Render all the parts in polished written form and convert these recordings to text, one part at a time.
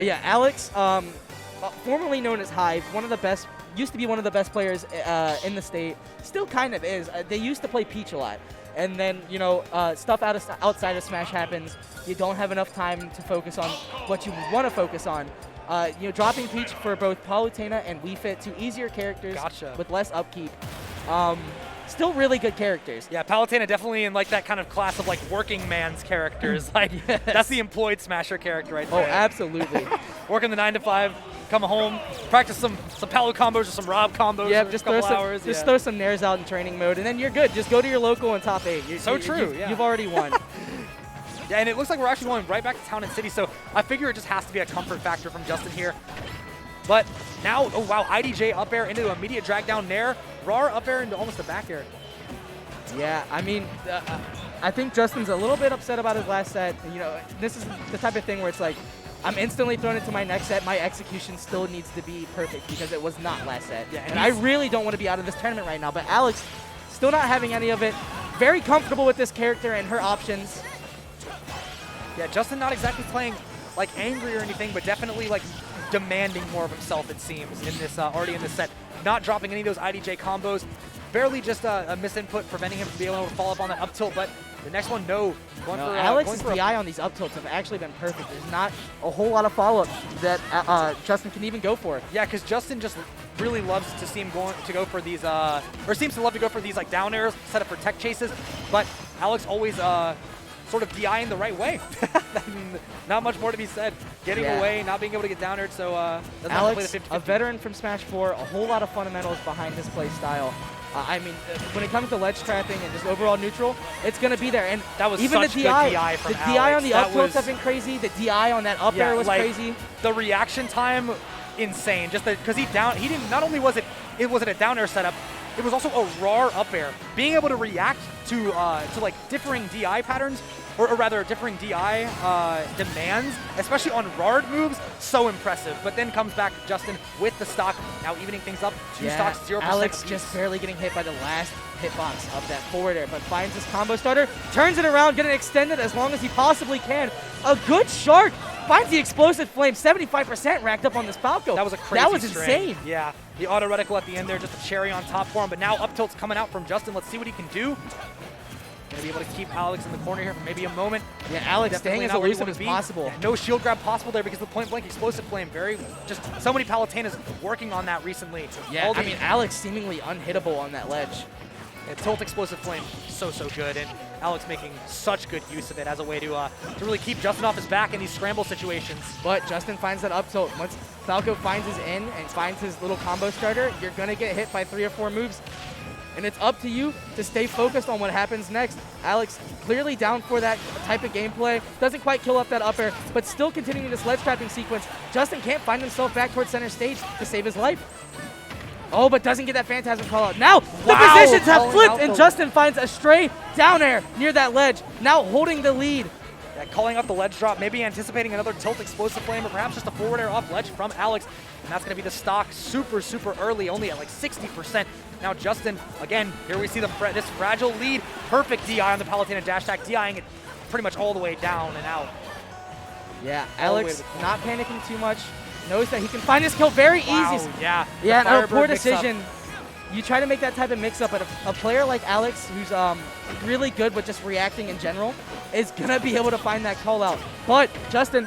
Yeah, Alexzzz, formerly known as Hive, one of the best, used to be one of the best players in the state, still kind of is. They used to play Peach a lot. And then, you know, stuff outside of Smash happens. You don't have enough time to focus on what you want to focus on. You know, dropping Peach for both Palutena and Wii Fit, two easier characters with less upkeep. Still really good characters. Yeah, Palutena definitely in like that kind of class of like working man's characters. Like that's the employed Smasher character right there. Oh, absolutely. Working the 9 to 5, come home, practice some Palu combos or some Rob combos for just a couple hours. Just throw some nairs out in training mode, and then you're good. Just go to your local and top 8. You've already won. Yeah, and it looks like we're actually going right back to Town and City, so I figure it just has to be a comfort factor from Justin here. But now, oh wow, IDJ up air into immediate drag down Nair. Rar up air into almost a back air. Yeah, I mean, I think Justin's a little bit upset about his last set. You know, this is the type of thing where it's like, I'm instantly thrown into my next set. My execution still needs to be perfect because it was not last set. Yeah, and I really don't want to be out of this tournament right now. But Alexzzz, still not having any of it. Very comfortable with this character and her options. Yeah, Justin not exactly playing like angry or anything, but definitely like demanding more of himself, it seems, in this already in this set. Not dropping any of those IDJ combos. Barely just a misinput preventing him from being able to follow up on that up tilt, but the next one, no. Alexzz's DI on these up tilts have actually been perfect. There's not a whole lot of follow-up that Justin can even go for. Yeah, because Justin just really loves to see him go for these, or seems to love to go for these like down airs, set up for tech chases, but Alexzzz always sort of DIing the right way. Not much more to be said. Getting away, not being able to get down aired, so doesn't have to play the 50-50. A veteran from Smash 4, a whole lot of fundamentals behind his play style. I mean, when it comes to ledge trapping and just overall neutral, it's going to be there. And that was even such the DI from Alexzzz. The DI on the up tilts have been crazy. The DI on that up air was crazy. The reaction time, insane. Just because he didn't. Not only was it a down air setup, it was also a raw up air. Being able to react to like differing DI patterns, or rather differing DI demands, especially on RARD moves, so impressive. But then comes back Justin with the stock, now evening things up, 2 stocks, 0%. Alexzzz just barely getting hit by the last hitbox of that forward air, but finds his combo starter, turns it around, getting extended as long as he possibly can. A good shark, finds the explosive flame, 75% racked up on this Falco. That was a crazy That was string. insane. Yeah, the auto reticle at the end there, just a cherry on top for him, but now up tilt's coming out from Justin. Let's see what he can do. Gonna be able to keep Alexzzz in the corner here for maybe a moment. Yeah, Alexzzz staying as elusive as possible. Yeah, no shield grab possible there because the point blank explosive flame. Just so many Palutenas working on that recently. Yeah, I mean, Alexzzz seemingly unhittable on that ledge. Yeah, tilt explosive flame, so good, and Alexzzz making such good use of it as a way to really keep Justin off his back in these scramble situations. But Justin finds that up tilt. Once Falco finds his in and finds his little combo starter, you're gonna get hit by 3 or 4 moves. And it's up to you to stay focused on what happens next. Alexzzz clearly down for that type of gameplay. Doesn't quite kill up that up air, but still continuing this ledge trapping sequence. Justin can't find himself back towards center stage to save his life. Oh, but doesn't get that Phantasm call out. Now, the positions have flipped, and Justin finds a stray down air near that ledge. Now holding the lead. Yeah, calling up the ledge drop, maybe anticipating another tilt explosive flame, or perhaps just a forward air off ledge from Alexzzz. And that's going to be the stock super early, only at like 60%. Now Justin, again, here we see this fragile lead. Perfect DI on the Palutena dash attack, DIing it pretty much all the way down and out. Yeah, Alexzzz not panicking too much. Knows that he can find his kill very easy. Yeah, no, poor decision. You try to make that type of mix-up, but a player like Alexzzz, who's really good with just reacting in general, is going to be able to find that call out. But Justin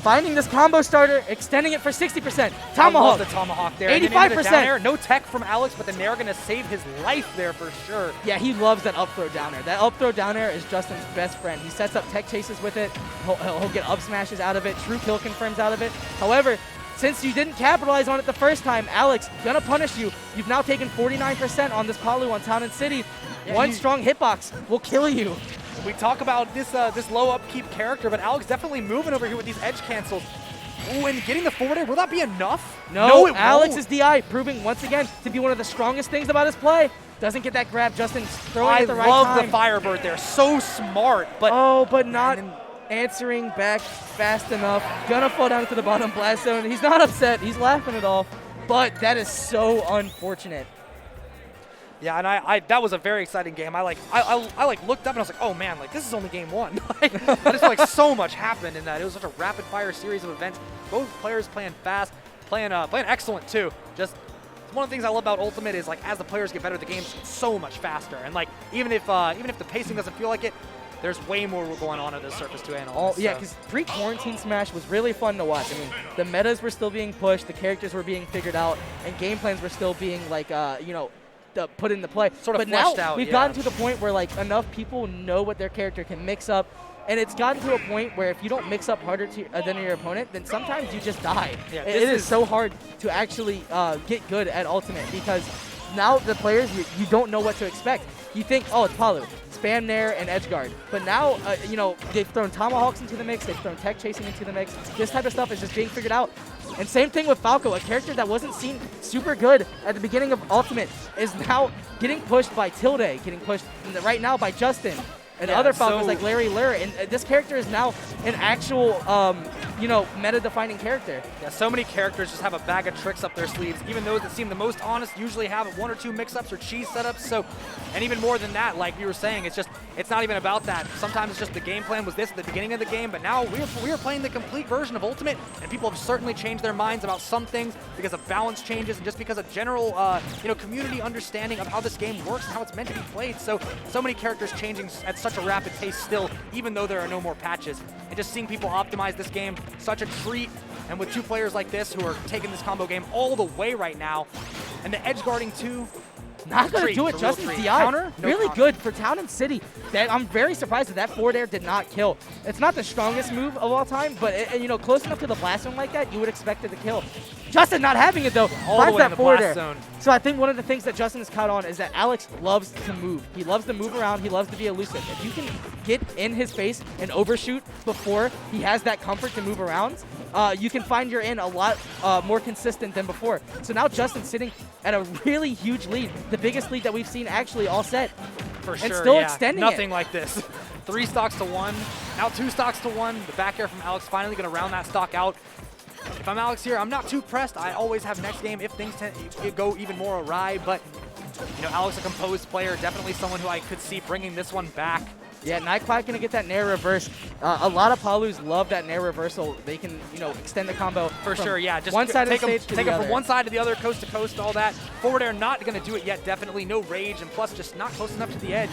finding this combo starter, extending it for 60%. Tomahawk. I love the Tomahawk there. 85%. No tech from Alexzzz, but the Nair going to save his life there for sure. Yeah, he loves that up throw down air. That up throw down air is Justin's best friend. He sets up tech chases with it. He'll get up smashes out of it. True kill confirms out of it. However, since you didn't capitalize on it the first time, Alexzzz, gonna punish you. You've now taken 49% on this Palu on Town and City. Yeah, one strong hitbox will kill you. We talk about this low upkeep character, but Alexzzz definitely moving over here with these edge cancels. Ooh, and getting the forward air, will that be enough? No, Alexzz's DI proving once again to be one of the strongest things about his play. Doesn't get that grab, Justin throwing at the right time. I love the Firebird there, so smart. But not answering back fast enough. Gonna fall down to the bottom blast zone. He's not upset, he's laughing it off, but that is so unfortunate. Yeah, and I that was a very exciting game. I looked up and I was like, oh man, like this is only game 1. I just feel like so much happened in that. It was such a rapid fire series of events. Both players playing fast, playing excellent too. Just one of the things I love about Ultimate is like as the players get better, the game's so much faster. And like even if the pacing doesn't feel like it, there's way more going on at the surface to analyze. Yeah, because pre-quarantine Smash was really fun to watch. I mean, the metas were still being pushed, the characters were being figured out, and game plans were still being like put into play. Sort of but now fleshed out, we've gotten to the point where like enough people know what their character can mix up, and it's gotten to a point where if you don't mix up harder than your opponent, then sometimes you just die. Yeah, it is so hard to actually get good at Ultimate because now the players, you don't know what to expect. You think, oh, it's Palu, spam Nair and edge guard. But now, they've thrown tomahawks into the mix, they've thrown tech chasing into the mix. This type of stuff is just being figured out. And same thing with Falco, a character that wasn't seen super good at the beginning of Ultimate is now getting pushed by Tilde, getting pushed right now by Justin. And other Falcons like Larry Lure, and this character is now an actual, meta-defining character. Yeah, so many characters just have a bag of tricks up their sleeves. Even those that seem the most honest usually have 1 or 2 mix-ups or cheese setups. So, and even more than that, like you were saying, it's not even about that. Sometimes it's just the game plan was this at the beginning of the game, but now we are playing the complete version of Ultimate, and people have certainly changed their minds about some things because of balance changes and just because of general, community understanding of how this game works and how it's meant to be played. So many characters changing at such a rapid pace still, even though there are no more patches. And just seeing people optimize this game, such a treat. And with 2 players like this who are taking this combo game all the way right now, and the edge guarding too. Not going to do it, Justin's DI. Counter? No really counter. good for Town and City. I'm very surprised that forward air did not kill. It's not the strongest move of all time, but close enough to the blast zone like that, you would expect it to kill. Justin not having it though. All the way in the forward blast air. zone. So I think one of the things that Justin is caught on is that Alexzzz loves to move. He loves to move around. He loves to be elusive. If you can get in his face and overshoot before he has that comfort to move around, you can find your in a lot more consistent than before. So now Justin's sitting at a really huge lead, the biggest lead that we've seen actually all set. For sure, and still yeah. extending Nothing like this. 3 stocks to 1, now 2 stocks to 1. The back air from Alexzzz finally going to round that stock out. If I'm Alexzzz here, I'm not too pressed. I always have next game if things go even more awry, but Alexzzz, a composed player, definitely someone who I could see bringing this one back. Yeah, Nightclad gonna get that Nair reverse. A lot of Palus love that Nair reversal. They can, extend the combo. For sure, yeah. Just one side take of the stage take them from one side to the other, coast to coast, all that. Forward air not gonna do it yet, definitely. No rage, and plus just not close enough to the edge.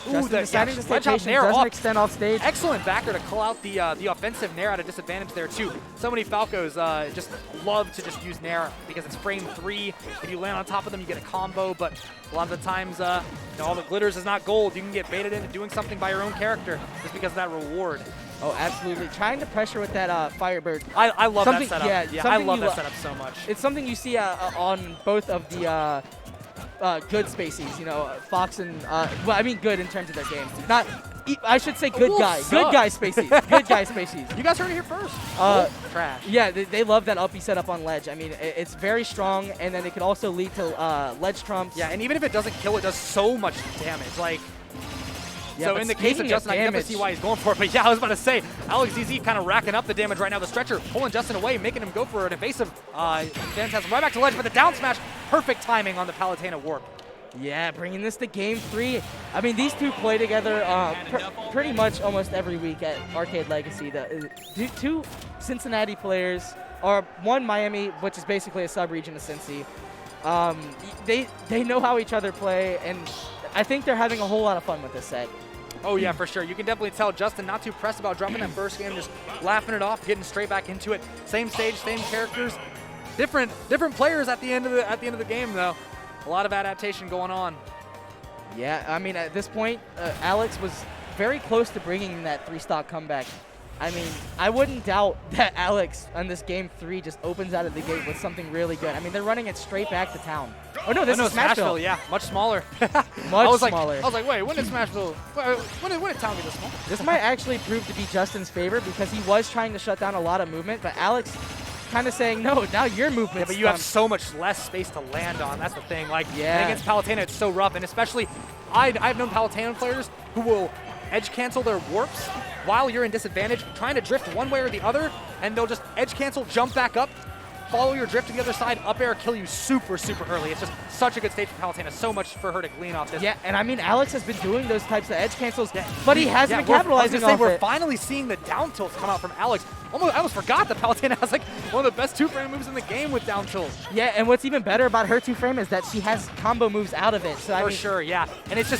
Justin deciding to stay patient, Nair doesn't off. extend off stage. Excellent backer to call out the offensive Nair at a disadvantage there too. So many Falcos just love to just use Nair because it's frame 3. If you land on top of them, you get a combo, but a lot of the times, all the glitters is not gold. You can get baited into doing something by your own character just because of that reward. Oh, absolutely. Trying to pressure with that Firebird. I love that setup. Yeah, I love that setup so much. It's something you see on both of the good species, Fox and, good in terms of their game. I should say good guy. Good guy species. Good guy species. You guys heard it here first. Trash. Yeah, they love that uppy setup on ledge. I mean, it's very strong, and then it can also lead to ledge trumps. Yeah, and even if it doesn't kill, it does so much damage. Like, yeah, so in the case of Justin, I can definitely see why he's going for it. But yeah, I was about to say, Alexzzz kind of racking up the damage right now. The stretcher pulling Justin away, making him go for an evasive Phantasm right back to ledge, but the down smash, perfect timing on the Palutena warp. Yeah, bringing this to game 3. I mean, these two play together pretty much almost every week at Arcade Legacy. The 2 Cincinnati players, or 1 Miami, which is basically a sub-region of Cincy. They know how each other play, and I think they're having a whole lot of fun with this set. Oh yeah, for sure. You can definitely tell Justin not too pressed about dropping that first game, just laughing it off, getting straight back into it. Same stage, same characters, different players at the end of the game though. A lot of adaptation going on. Yeah, I mean at this point, Alexzzz was very close to bringing that 3-stock comeback. I mean, I wouldn't doubt that Alexzzz on this game 3 just opens out of the gate with something really good. I mean, they're running it straight back to town. Oh no, this is Smashville. Yeah, much smaller. Much smaller. I was like, wait, when did Smashville? When did town get this small? This might actually prove to be Justin's favor because he was trying to shut down a lot of movement, but Alexzzz kind of saying, no, now your movement. Yeah, but you have so much less space to land on. That's the thing. Like, yeah. Against Palutena, it's so rough, and especially, I've known Palutena players who will edge cancel their warps while you're in disadvantage, trying to drift one way or the other, and they'll just edge cancel, jump back up, follow your drift to the other side, up air, kill you super, super early. It's just such a good stage for Palutena. So much for her to glean off this. Yeah, and I mean, Alex has been doing those types of edge cancels, but he hasn't been capitalizing off We're it. finally seeing the down tilts come out from Alex. I almost forgot that Palutena has like one of the best two-frame moves in the game with down tilt. Yeah, and what's even better about her two-frame is that she has combo moves out of it. So I For mean, sure, yeah. And it's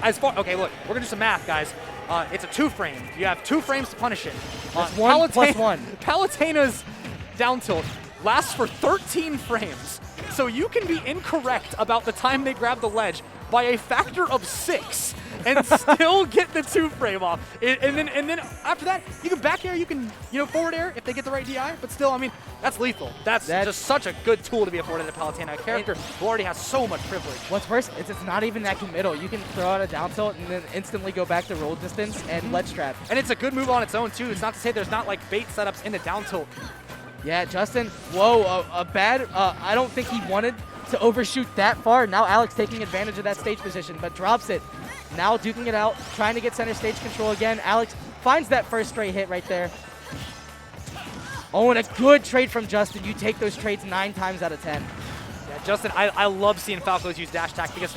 as far, okay, look, we're gonna do some math, guys. It's a two-frame. You have 2 frames to punish it. That's 1 plus 1. Palutena's down tilt lasts for 13 frames. So you can be incorrect about the time they grab the ledge by a factor of 6 and still get the 2-frame off. And then after that, you can back air, you can forward air if they get the right DI. But still, I mean, that's lethal. That's just such a good tool to be afforded to Palutena, a character who already has so much privilege. What's worse is it's not even that committal. You can throw out a down tilt and then instantly go back to roll distance and ledge trap. And it's a good move on its own too. It's not to say there's not like bait setups in the down tilt. Yeah, Justin, whoa, a bad, I don't think he wanted to overshoot that far. Now Alex taking advantage of that stage position, but drops it. Now duking it out, trying to get center stage control again. Alex finds that first straight hit right there. Oh, and a good trade from Justin. You take those trades 9 times out of 10. Yeah, Justin, I love seeing Falco's use dash attack because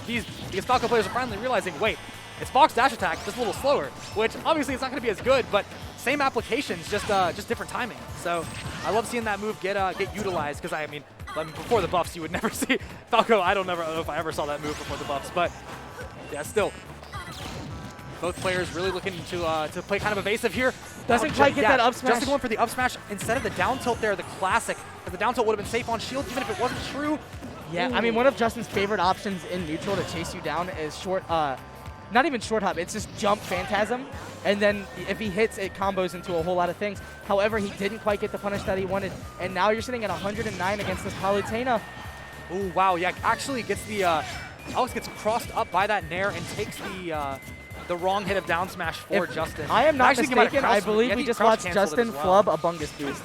Falco players are finally realizing, wait, it's Fox dash attack, just a little slower, which obviously it's not going to be as good, but same applications, just different timing. So I love seeing that move get utilized because I mean, before the buffs, you would never see Falco. I don't know if I ever saw that move before the buffs, but yeah, still. Both players really looking to play kind of evasive here. Doesn't quite get that up smash. Justin going for the up smash instead of the down tilt there, the classic. Because the down tilt would have been safe on shield even if it wasn't true. Yeah, Ooh. I mean, one of Justin's favorite options in neutral to chase you down is short, not even short hop, it's just jump phantasm. And then if he hits, it combos into a whole lot of things. However, he didn't quite get the punish that he wanted. And now you're sitting at 109 against this Palutena. Oh, wow, yeah, actually gets the, Alex gets crossed up by that nair and takes the wrong hit of down smash for Justin. I am not mistaken, I believe we just watched Justin flub a bungus boost.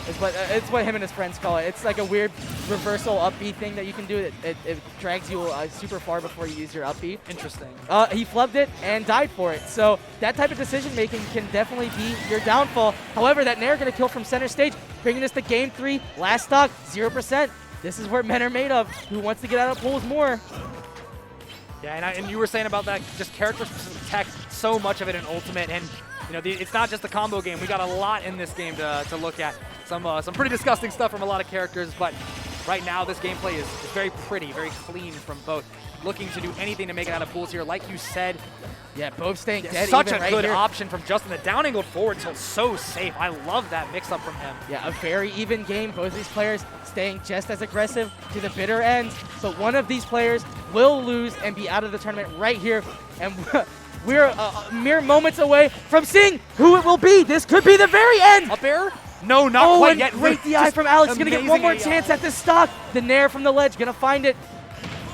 It's what him and his friends call it. It's like a weird reversal up B thing that you can do. It drags you super far before you use your up B. Interesting. He flubbed it and died for it. So that type of decision making can definitely be your downfall. However, that nair going to kill from center stage, bringing us to game 3. Last stock, 0%. This is what men are made of. Who wants to get out of pools more? Yeah, and you were saying about that just character-specific tech, so much of it in Ultimate, and it's not just the combo game. We got a lot in this game to look at. Some pretty disgusting stuff from a lot of characters, but right now this gameplay is very pretty, very clean from both. Looking to do anything to make it out of pools here, like you said. Yeah, both staying dead. Such a right good here. option from Justin. The down angled forward tilt, so safe. I love that mix-up from him. Yeah, a very even game. Both of these players staying just as aggressive to the bitter end, but one of these players will lose and be out of the tournament right here. And we're mere moments away from seeing who it will be. This could be the very end. Up air? No, not quite yet. Great DI from Alex. Gonna get one more chance at this stock. The nair from the ledge, gonna find it.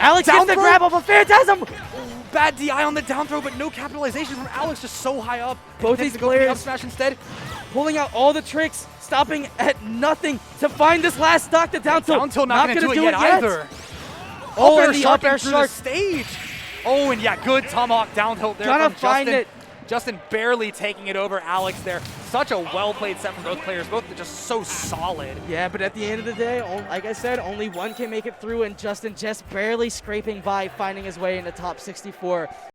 Alex gets the grab off a Phantasm. Bad DI on the down throw, but no capitalization from Alex, just so high up. Both these players up smash instead, pulling out all the tricks, stopping at nothing to find this last stock. The down tilt. Down tilt not gonna do it yet either. Oh, and the up air through the shark stage. Oh, and yeah, good tomahawk down tilt there Gonna from find Justin. it. Justin barely taking it over Alex there. Such a well-played set from both players, both just so solid. Yeah, but at the end of the day, like I said, only one can make it through, and Justin just barely scraping by, finding his way in the top 64.